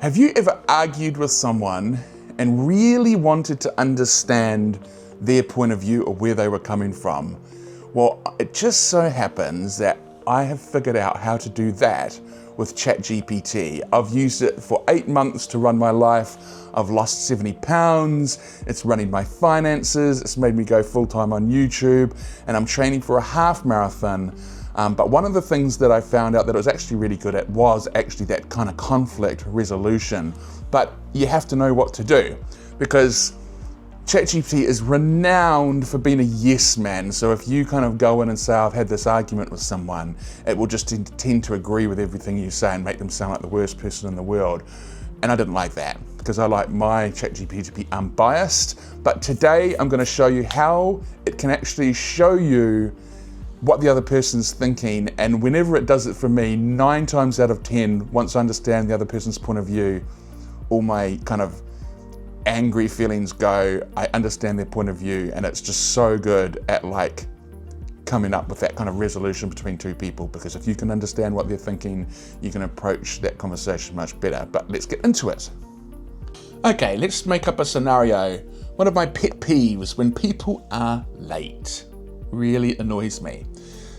Have you ever argued with someone and really wanted to understand their point of view or where they were coming from? Well, it just so happens that I have figured out how to do that with ChatGPT. I've used it for 8 months to run my life. I've lost 70 pounds. It's running my finances. It's made me go full-time on YouTube, and I'm training for a half marathon. But one of the things that I found out that it was actually really good at was actually that kind of conflict resolution. But you have to know what to do, because ChatGPT is renowned for being a yes man. So if you kind of go in and say, I've had this argument with someone, it will just tend to agree with everything you say and make them sound like the worst person in the world. And I didn't like that, because I like my ChatGPT to be unbiased. But today I'm going to show you how it can actually show you what the other person's thinking, and whenever it does it for me, 9 times out of 10, once I understand the other person's point of view, all my kind of angry feelings go. I understand their point of view, and it's just so good at like coming up with that kind of resolution between two people, because if you can understand what they're thinking, you can approach that conversation much better. But let's get into it. Okay, let's make up a scenario. One of my pet peeves, when people are late, really annoys me.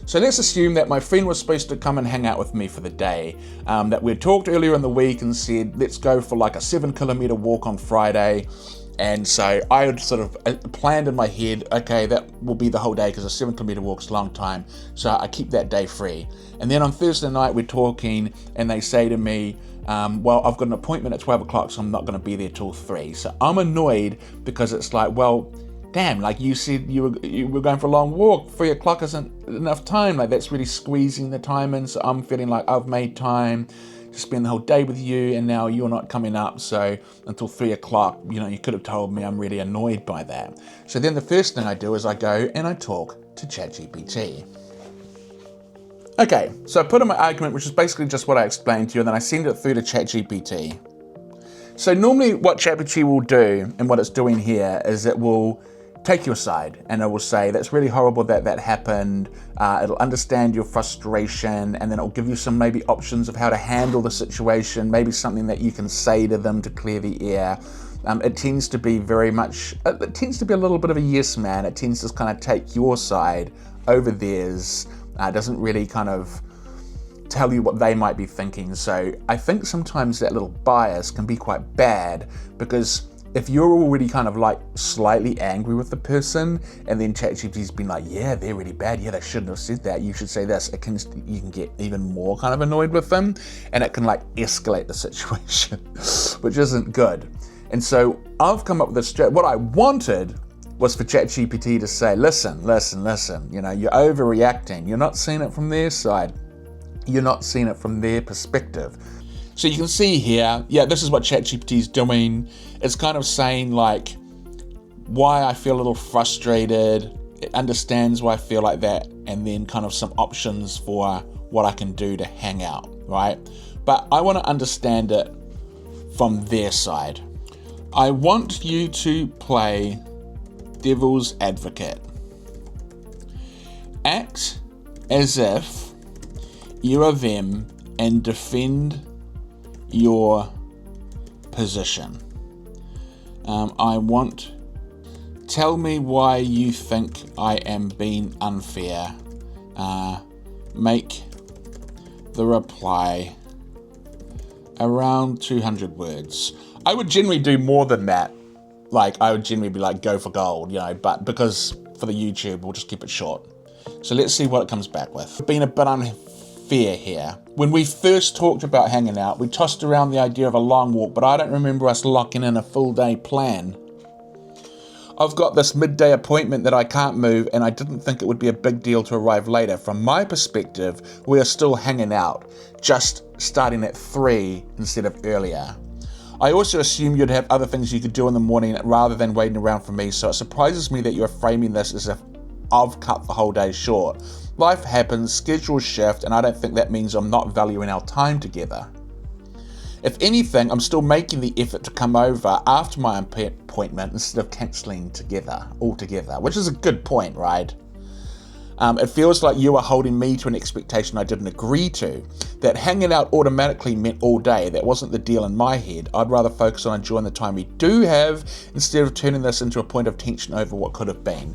So let's assume that my friend was supposed to come and hang out with me for the day, that we'd talked earlier in the week and said, let's go for like a 7-kilometer walk on Friday. And so I had sort of planned in my head, okay, that will be the whole day, because a 7-kilometer walk is a long time. So I keep that day free. And then on Thursday night, we're talking and they say to me, well, I've got an appointment at 12 o'clock, so I'm not going to be there till 3. So I'm annoyed, because it's like, well, damn, like you said you were going for a long walk. 3 o'clock isn't enough time. Like that's really squeezing the time in. So I'm feeling like I've made time to spend the whole day with you, and now you're not coming up. So until 3 o'clock, you could have told me. I'm really annoyed by that. So then the first thing I do is I go and I talk to ChatGPT. Okay, so I put in my argument, which is basically just what I explained to you, and then I send it through to ChatGPT. So normally what ChatGPT will do, and what it's doing here, is it will take your side, and it will say, that's really horrible that happened. It'll understand your frustration, and then it'll give you some maybe options of how to handle the situation, maybe something that you can say to them to clear the air. It tends to be it tends to be a little bit of a yes man. It tends to kind of take your side over theirs. It doesn't really kind of tell you what they might be thinking. So I think sometimes that little bias can be quite bad, because if you're already kind of like slightly angry with the person, and then ChatGPT's been like, yeah, they're really bad, yeah, they shouldn't have said that, you should say this, you can get even more kind of annoyed with them, and it can like escalate the situation, which isn't good. And so I've come up with this what I wanted was for ChatGPT to say, listen, you're overreacting. You're not seeing it from their side. You're not seeing it from their perspective. So you can see here, yeah, this is what ChatGPT is doing. It's kind of saying like why I feel a little frustrated. It understands why I feel like that, and then kind of some options for what I can do to hang out, right? But I want to understand it from their side. I want you to play devil's advocate. Act as if you are them and defend your position. Tell me why you think I am being unfair. Make the reply around 200 words. I would generally do more than that. Like, I would generally be like, go for gold, but because for the YouTube, we'll just keep it short. So let's see what it comes back with. Being a bit unfair here. When we first talked about hanging out, we tossed around the idea of a long walk, but I don't remember us locking in a full day plan. I've got this midday appointment that I can't move, and I didn't think it would be a big deal to arrive later. From my perspective, we are still hanging out, just starting at 3 instead of earlier. I also assume you'd have other things you could do in the morning rather than waiting around for me, so it surprises me that you're framing this as if I've cut the whole day short. Life happens, schedules shift, and I don't think that means I'm not valuing our time together. If anything, I'm still making the effort to come over after my appointment instead of cancelling altogether, which is a good point, right? It feels like you are holding me to an expectation I didn't agree to. That hanging out automatically meant all day. That wasn't the deal in my head. I'd rather focus on enjoying the time we do have instead of turning this into a point of tension over what could have been.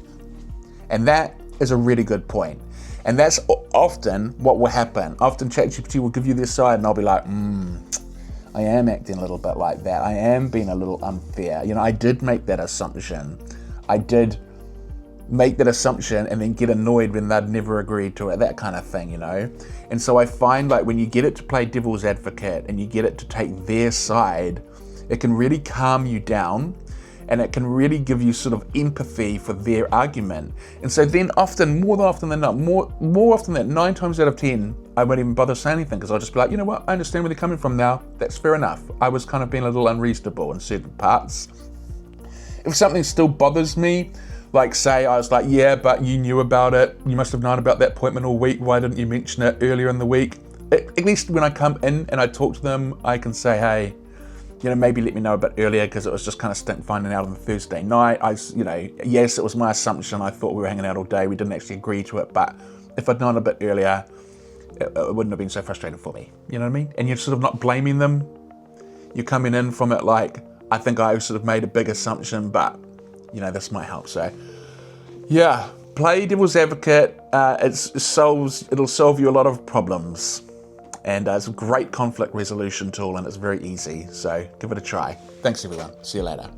And that is a really good point. And that's often what will happen. Often ChatGPT will give you this side and I'll be like, I am acting a little bit like that. I am being a little unfair. I did make that assumption. I did make that assumption and then get annoyed when they'd never agreed to it, that kind of thing, And so I find like when you get it to play devil's advocate and you get it to take their side, it can really calm you down and it can really give you sort of empathy for their argument. And so then more often than not, 9 times out of 10, I won't even bother saying anything because I'll just be like, you know what, I understand where they're coming from now. That's fair enough. I was kind of being a little unreasonable in certain parts. If something still bothers me, like say I was like, yeah, but you knew about it. You must have known about that appointment all week. Why didn't you mention it earlier in the week? At least when I come in and I talk to them, I can say, hey, maybe let me know a bit earlier because it was just kind of finding out on the Thursday night. Yes, it was my assumption. I thought we were hanging out all day. We didn't actually agree to it. But if I'd known a bit earlier, it wouldn't have been so frustrating for me. You know what I mean? And you're sort of not blaming them. You're coming in from it like, I think I sort of made a big assumption, but this might help. So yeah, play devil's advocate. It'll solve you a lot of problems. And it's a great conflict resolution tool and it's very easy. So give it a try. Thanks everyone. See you later.